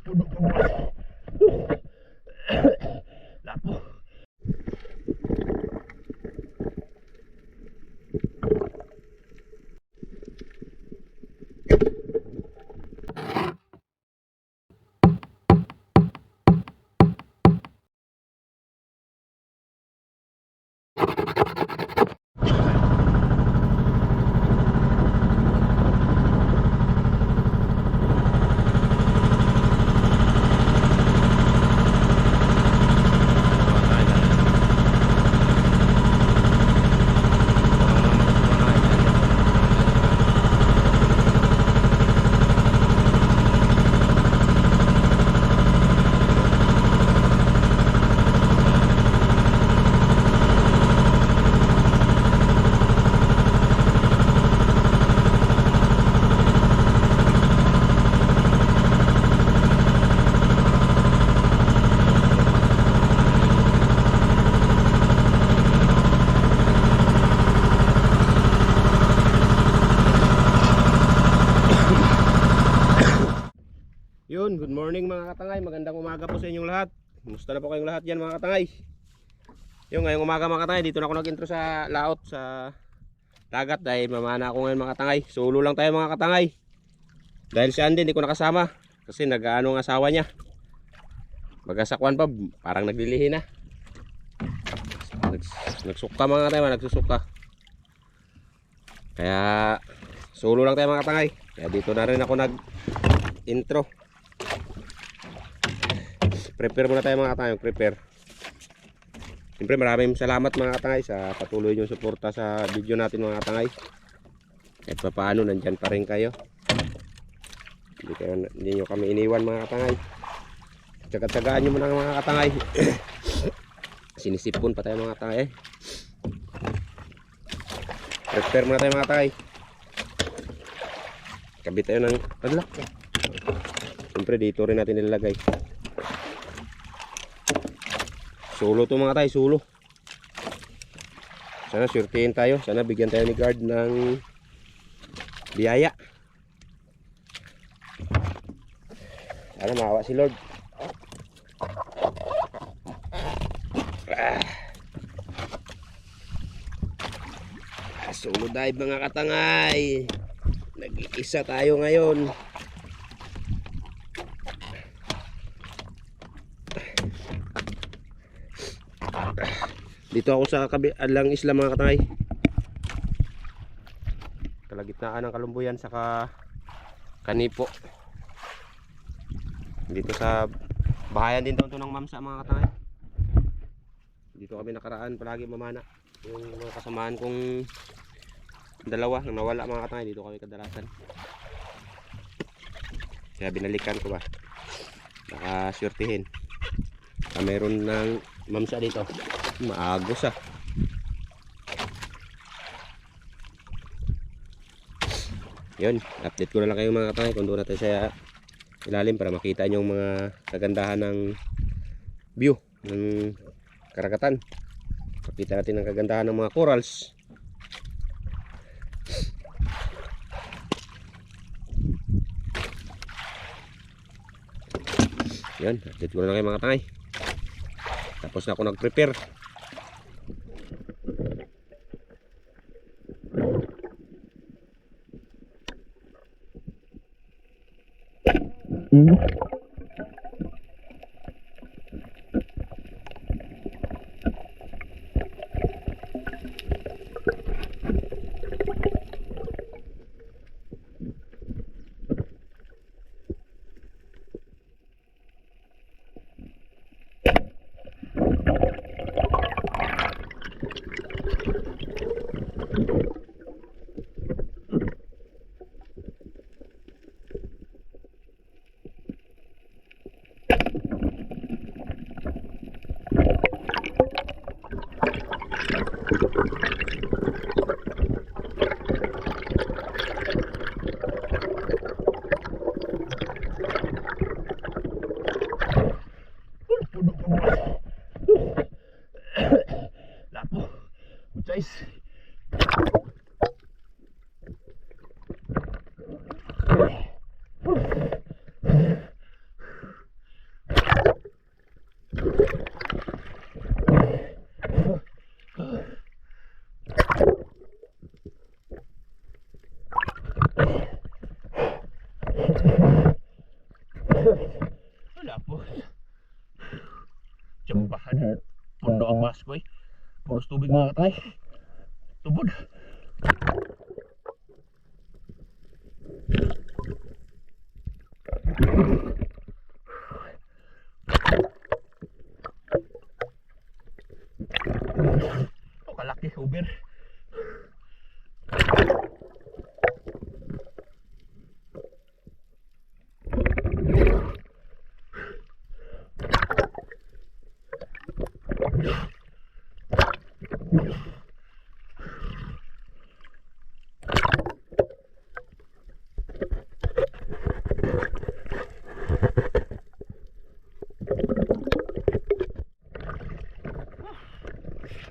Lapo. Yun, good morning mga katangay. Magandang umaga po sa inyong lahat. Kumusta na po kayong lahat dyan mga katangay? Yung ngayong umaga mga katangay, dito na ako nag-intro sa laot sa dagat dahil mamana ako ngayon mga katangay. Solo lang tayo mga katangay. Dahil si Andy hindi ko nakasama kasi nag-ano ang asawa niya. Magasakwan pa, parang naglilihi na. Nagsuka mga katangay, nagsusuka. Kaya solo lang tayo mga katangay. Kaya dito na rin ako nag-intro. Prepare muna tayo mga katangay, prepare. Siyempre maraming salamat mga katangay sa patuloy nyo suporta sa video natin mga katangay. Kahit pa paano nandyan pa rin kayo. Hindi nyo kami iniwan mga katangay. Tsaga-tsagaan nyo muna mga katangay. Sinisipon pa tayo mga katangay. Prepare muna tayo mga katangay. Kabit tayo ng padlock. Siyempre dito rin natin nilalagay. Solo to mga tay, solo. Sana surtihin tayo. Sana bigyan tayo ni guard ng biyaya. Sana maawa si Lord. Solo dive mga katangay. Nag-iisa tayo ngayon. Dito ako sa kabilang isla mga katangay. Kalagitnaan ng Kalumbuyan saka Kanipo. Dito sa bahayan din to ng Mamsa mga katangay. Dito kami nakaraan palagi mamana. Yung mga kasamaan kong dalawa nang nawala mga katangay, dito kami kadalasan. Kaya binalikan ko ba. Nakasurtihin. Mayroon ng Mamsa dito. Maagos ah. Yun, update ko na lang kayo mga katangay kung doon natin sa ilalim para makita nyo yung mga kagandahan ng view ng karagatan. Makita natin ang kagandahan ng mga corals. Yun, update ko na lang kayo mga katangay. Tapos na ako nag-prepare. Wala po. Tsambahan. Pundo ang mas ko eh. Puros tubig mga katay. Tubod. Oh, kalaki uber.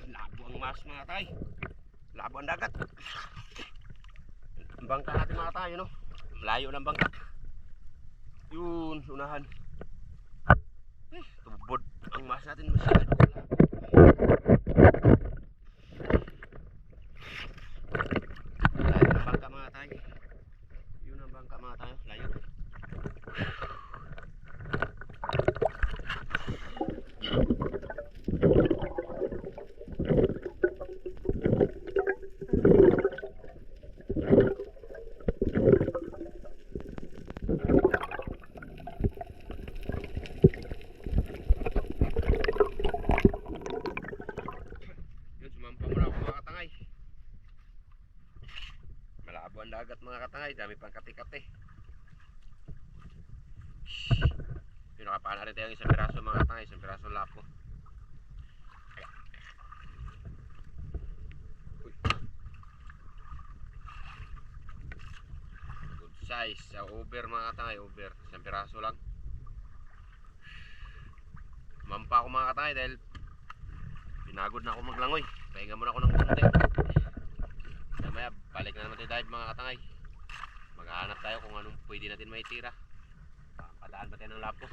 Labo ang mas mga tay. Labo ang dagat. Ang bangka natin mga tayo, no? Malayo ng bangka. Yun, unahan. Tubod ang mas natin masyado. Layo ng bangka mga tayo. Yun ang bangka mga tayo. Layo. Malabo ang dagat mga katangay, dami pang kati-kati. Yung nakapaan na rin tayo isang piraso mga katangay, isang piraso lapo. Good size, sa over mga katangay, over, isang piraso lang. Mampa ako mga katangay dahil pinagod na ako maglangoy. Pahinga muna ako ng konti. Mamaya balik na naman tayo dive mga katangay. Maghahanap tayo kung anong pwede natin maitira. Padaan ba tayo ng lapo?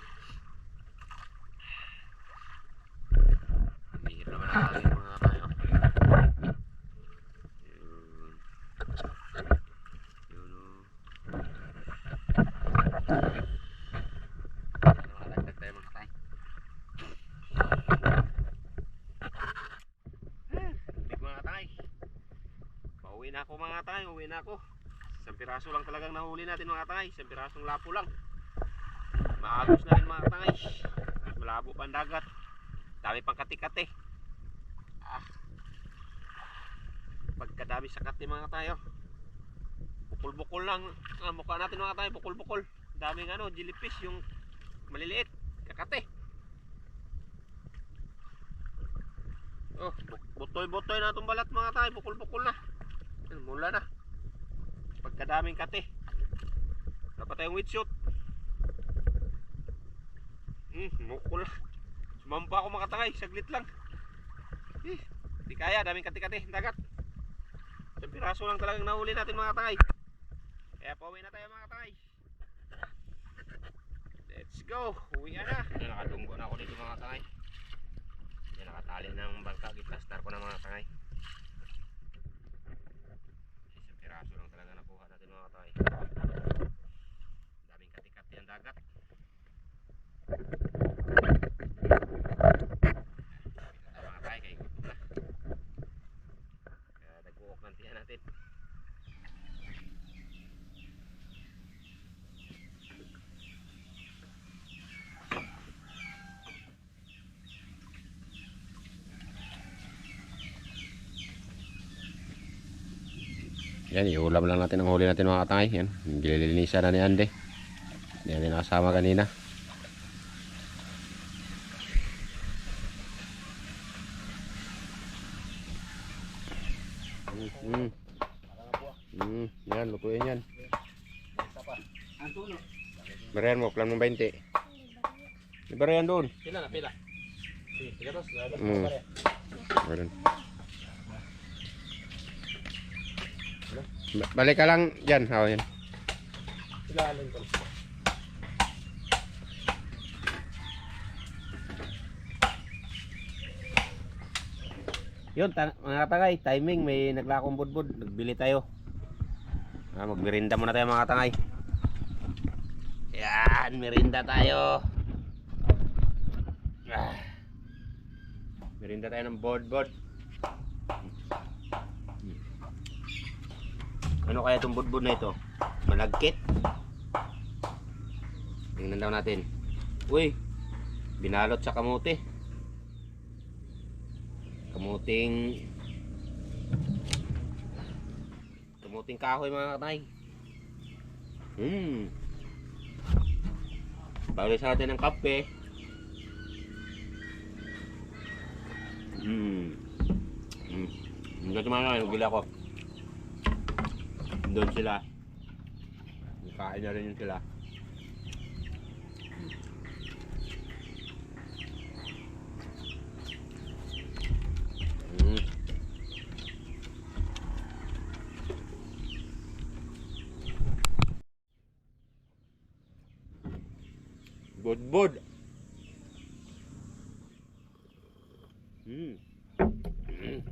Hihir naman natin mga katangay. Yun o. Nakadagdag tayo mga katangay. Big mga katangay. Uwi na ako mga katangay, uwi na ako. Isang piraso lang talagang nahuli natin mga katangay. Isang pirasong lapo lang. Maagos na rin mga katangay. Malabo pa ang dagat. Dami pang kati-kati. Pagkadami sa kati mga katangay. Bukol-bukol lang ang mukha natin mga katangay. Bukol-bukol. Daming jellyfish yung maliliit. Kakati. Oh, butoy-butoy na itong balat mga katangay. Bukol-bukol na. Mula na. Pagkadaming kate. Dapat tayong wetsuit. Mukul. Sumampa ako mga katangay. Saglit lang. Di kaya. Daming kate-kate. Dagat. Isang piraso lang talagang nahuli natin mga katangay. Kaya pauwi na tayo mga katangay. Let's go. Uwi na. Nakadunggo na ako dito mga katangay. Nakatali ng bangka. Giplastar ko na mga katangay. Piraso lang talaga nakuha natin mga katay. Daming kati-kati ang dagat. Mga katay kay gutom na. Kaya nag-uok ng tiyan natin. Yan, iulam lang natin ang huli natin mga katangay. Yan, gililinisan na ni Ande. Yan yung nakasama kanina. Yan, lutuin yan. Barayan mo, plan mo 20. Barayan doon. Pila na, pila. Pila dos, Meron. Balik ka lang dyan. Yan. Ilalim ko. Yun, mga katangay, timing, may naglakong budbud, nagbili tayo. Magbirinda muna tayo mga katangay. Yeah. Yan, merinda tayo. Merinda tayo ng bod-bod. Ano kaya itong bod-bod na ito? Malagkit? Tingnan daw natin. Uy, binalot sa kamote. Kamuting kahoy mga katay. Bawal sa natin ng kape. Hindi naman ako, gila ko. Doon sila. Kain na rin yun sila. Bod-bod.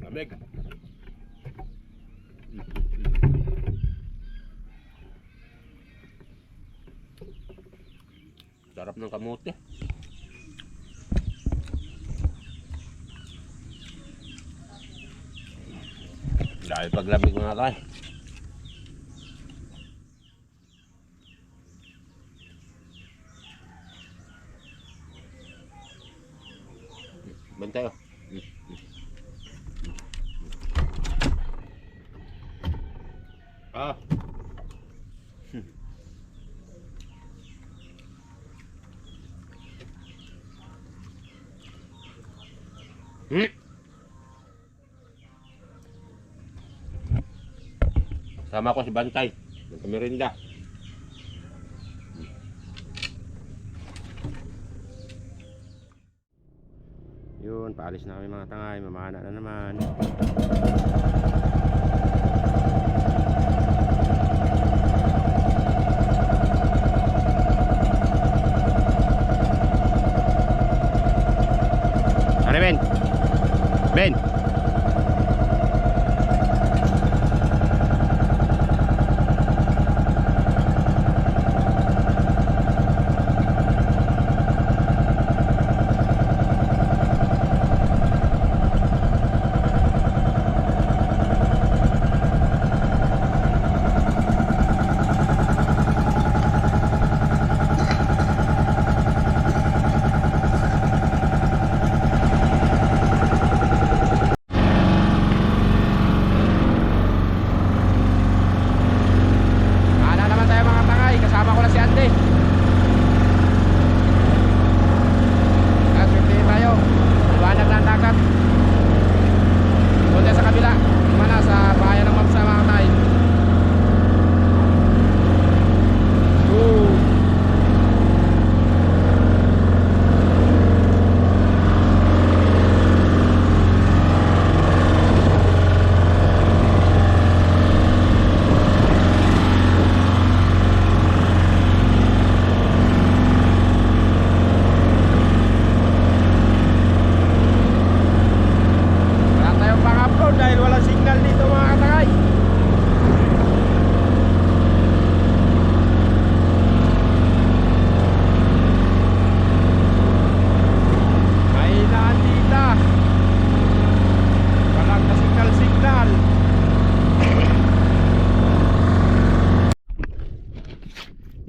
Lamig. Sarap ng kamote. Dahil paglamig mga tayo. Bantay oh. Ah. Sama ko si Bantay. Nagkamerinda. Yun, paalis na kami mga tangay. Mamana na naman. Ano Ben? Ben?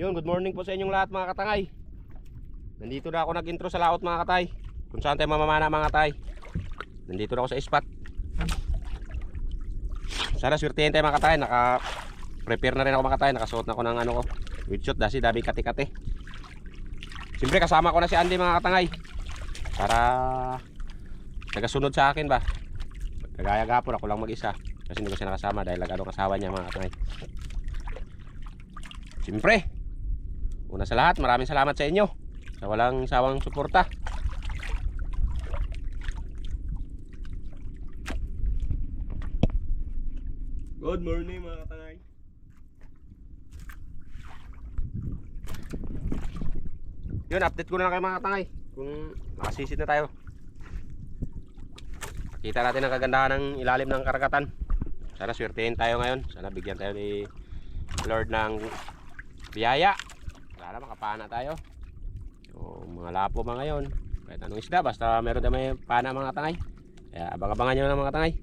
Yun, good morning po sa inyong lahat mga katangay. Nandito na ako nag-intro sa laot mga katay. Kung saan tayo mamamana mga katay. Nandito na ako sa spot. Sana swertihin tayo mga katay. Naka-prepare na rin ako mga katay. Nakasuot na ako ng ano ko, windshot dasi dabi kati-kati. Siyempre kasama ko na si Andy mga katangay. Para nagasunod sa akin ba. Kagaya gapon ako lang mag-isa. Kasi hindi ko siya nakasama dahil nag-ano kasawa niya mga katangay. Siyempre, una sa lahat, maraming salamat sa inyo sa walang sawang suporta. Good morning mga katangay. Yun, update ko na lang kayo mga katangay kung nakasisid na tayo. Pakita natin ang kagandahan ng ilalim ng karagatan. Sana swertehin tayo ngayon. Sana bigyan tayo ni Lord ng biyaya Para makapana tayo. So, mga lapo mga ngayon. Kahit anong isda, basta meron tayo may pana mga tangay. Kaya abang-abangan nyo na mga tangay.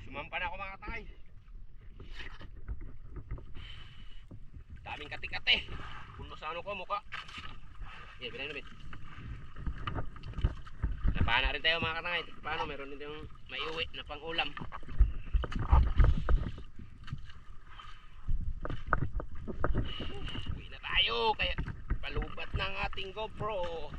Sumampa na ako mga katangay. Daming kati-kati. Puno sa ano ko, mukha. Okay, bilhin na bit. Napahan na rin tayo mga katangay. Paano, meron din yung maiuwi na pang ulam. Uwi na tayo, kaya palubat ng ating GoPro.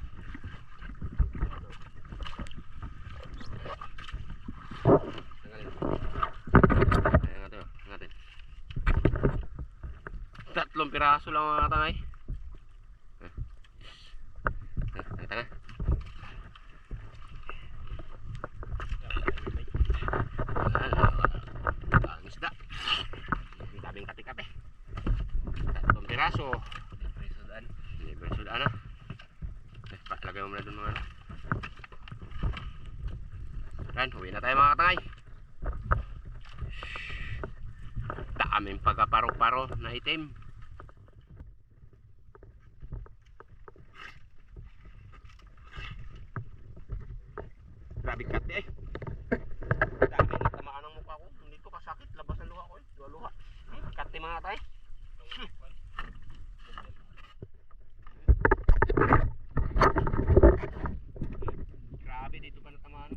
Tatlong piraso lang mga katangay. Ito na. Ang isda. Ang daming kati-kati. Tatlong piraso. Libre sudaan na. Lagay mo muna dun mga. Yan, uwi na tayo mga katangay. Daming pagkaparo-paro na itim. Grabe kati eh. Dami na tamaan ng mukha ko. Hindi ko kasakit. Labas ang luha ko eh. Luha. Kati mga tay. Grabe dito pa natamaan.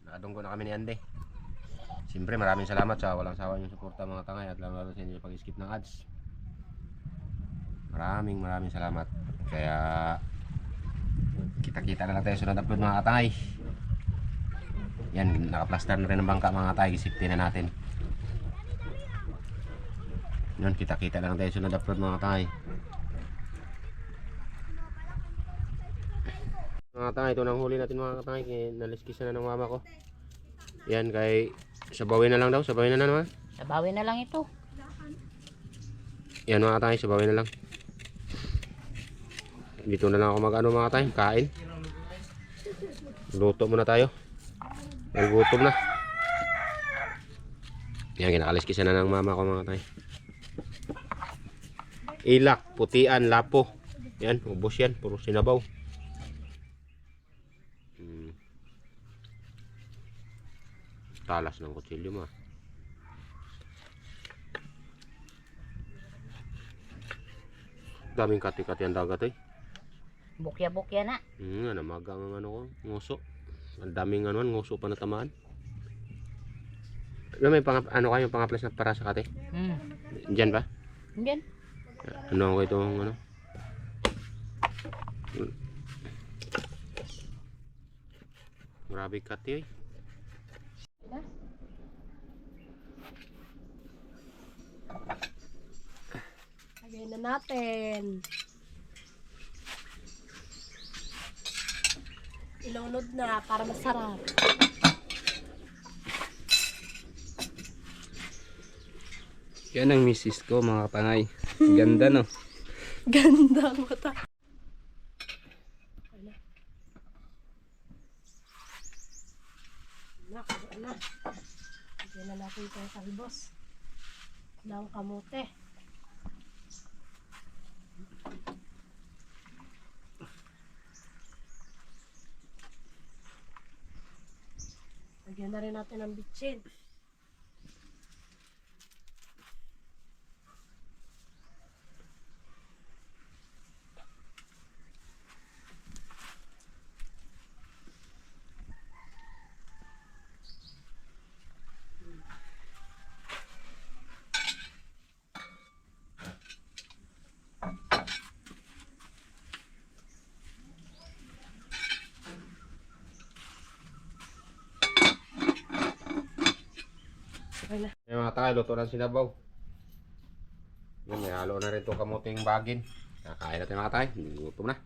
Nakadunggo na kami ni Ande. Siyempre maraming salamat sa walang sawa yung suporta mga tangay at lalo sa inyo pag-skip ng ads. Maraming salamat. Kaya kita-kita na lang tayo sunod upload mga katangay. Yan, naka-plaster na rin ang bangka mga katangay. Isipin na natin. Yan, kita-kita na lang tayo sunod upload mga katangay. Mga katangay, ito nang huli natin mga katangay. Naliskis na ng mama ko. Yan, kay sabawin na lang daw. Sabawin na naman. Sabawin na lang ito. Yan mga katangay, sabawin na lang. Dito na lang ako mag-ano mga katangay, kain. Luto muna tayo. Nagutom na. Yan, kinakaliskisan na ng mama ko mga katangay. Ilak, putian, lapo. Yan, ubos yan. Puro sinabaw. Talas ng kutsilyo mo. Daming kati-kati ang dagat eh. Bukya-bukya na. Namagang ang ano ko, nguso. Ang daming ano, nguso pa natamaan. May ano kayo, pang-aplas na para sa kate? Diyan ba? Yan. Ano ko itong ano? Grabe kate eh. Lagyan na natin. Ilunod na para masarap. Yan ang misis ko mga katangay. Ganda no. Ganda ang mata. Ano? Na. Lagyan na natin ito sa talbos ng kamote. Lagyan na rin natin ng bitchin. Okay na. Yung mga tangay, luto ng sinabaw. Yun, may halo na rin itong kamuting bagin. Kakain natin mga tangay, gutom na.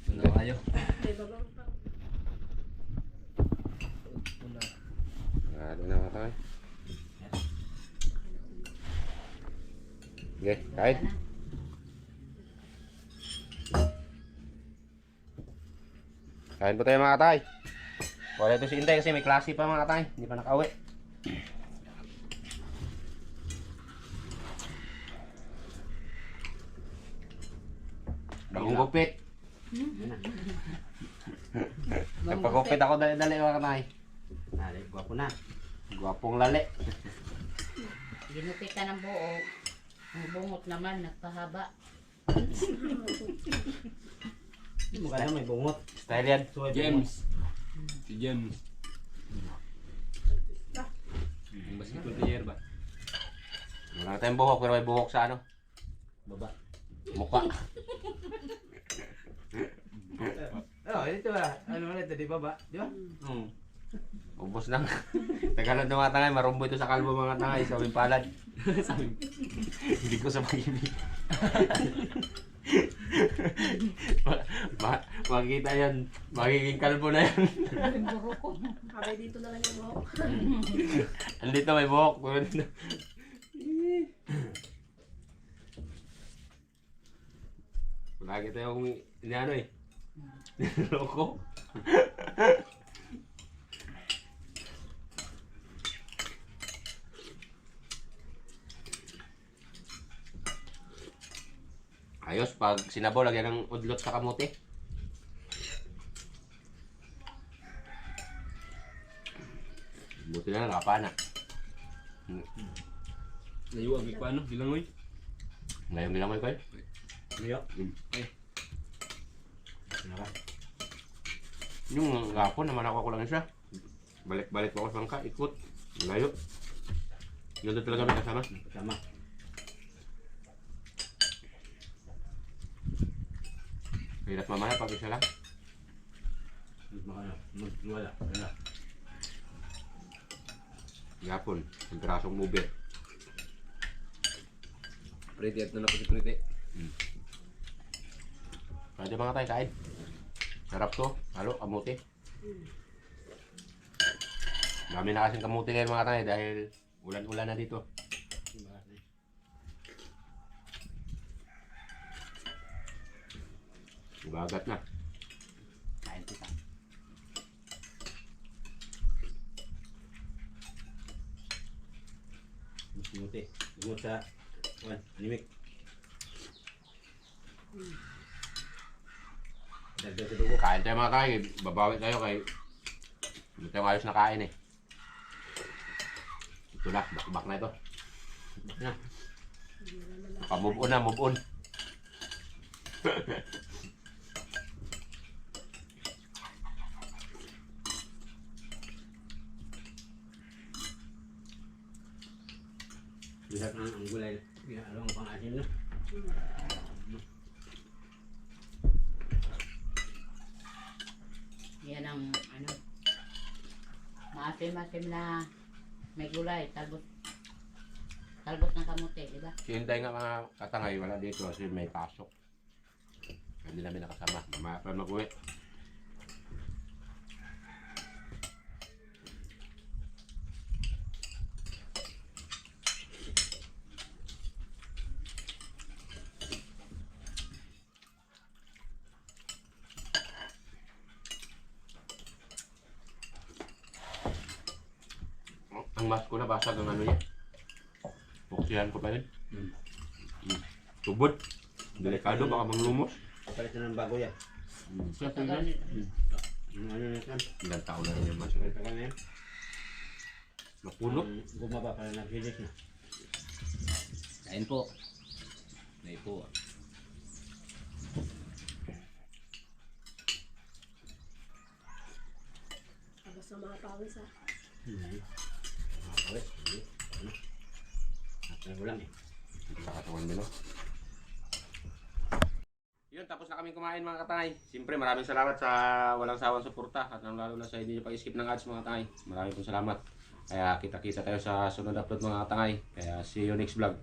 Ano kayo? Halo na mga tangay. Okay, kain. Kain po tayo mga katay. Wala ito si Inday kasi may klase pa mga katay. Hindi pa nakauwi. Bagong gupit. Nagpagupit ako dali-dali mga katay. Nari, gwapo na. Gwapong lali. Ginupit ka ng buo. Ang bungot naman, nagpahaba. Mukha na may bungot. Style yan. James. Si James. Basketball player ba? Wala tayong buhok pero may buhok sa ano? Baba. Mukha. Oh, ito ba? Ano ulit? Di baba? Di ba? Ubos na. Tagalog ng mga tangay, marumbo ito sa kalbo mga tangay. Sabi palad. Hindi ko sa pag-ibig. Makikita yan. Magiging kalbo na yan. Abay dito na lang yung buhok. Andito may buhok. Lagi tayong ano eh. Loko. Ayos, pag sinabaw, lagyan ng udlot sa kamote. Buti na nakapana. Nayuwag ko ano, bilangoy. Ngayon nila mo ikaw. Liyo. Ay. Nara. Yung gapon naman ako lang siya. Balik-balik ako sa bangka, ikot. Layo. Yun doon talaga may kasama. Tama. Hirap mamaya pag isa lang. Wala. Wala. Gapon, yung pirasong mube. Pretty at na po si Pretty. Pwede mga tayo kain. Sarap to. Halo, kamuti. Dami na kasing kamuti ngayon mga tayo dahil ulan-ulan na dito. Ugagat na. Kain kita. Muti. Bungot sa animik. Dagdag sa dugo. Kain tayo mga tayo. Babawi tayo kay hindi tayong ayos na kain eh. Ito na, bakbak na ito. Na. Move on na, move on. Bisa na ang gulay. Ginalawang pang-asin na. Yan ang ano. Maasim-asim na may gulay, talbot. Talbot ng kamote, di ba? Hintay nga mga katangay, wala dito kasi may pasok. Hindi namin nakasama. Mamaya pa mag-uwi. Ang mas ko na basag ang ano niya. Puksihan ko pa rin. Tubod. Delikado baka manglumos. Palitan ng bago yan. Sa Tagal. Yung ano na yan. ilang taon na rin yung mas. Tagal na yan. Mapuno. Bumaba pala naghilis na. Kain po. Kain po. Tapos sa mga pawis ha. Awit. Ano? At lang eh. Nakatawan din, no? Yun, tapos na kami kumain mga katangay. Siyempre, maraming salamat sa walang sawang suporta at lalo na sa hindi nyo pag-skip ng ads mga katangay. Maraming pong salamat. Kaya kita-kita tayo sa sunod upload mga katangay. Kaya see you next vlog.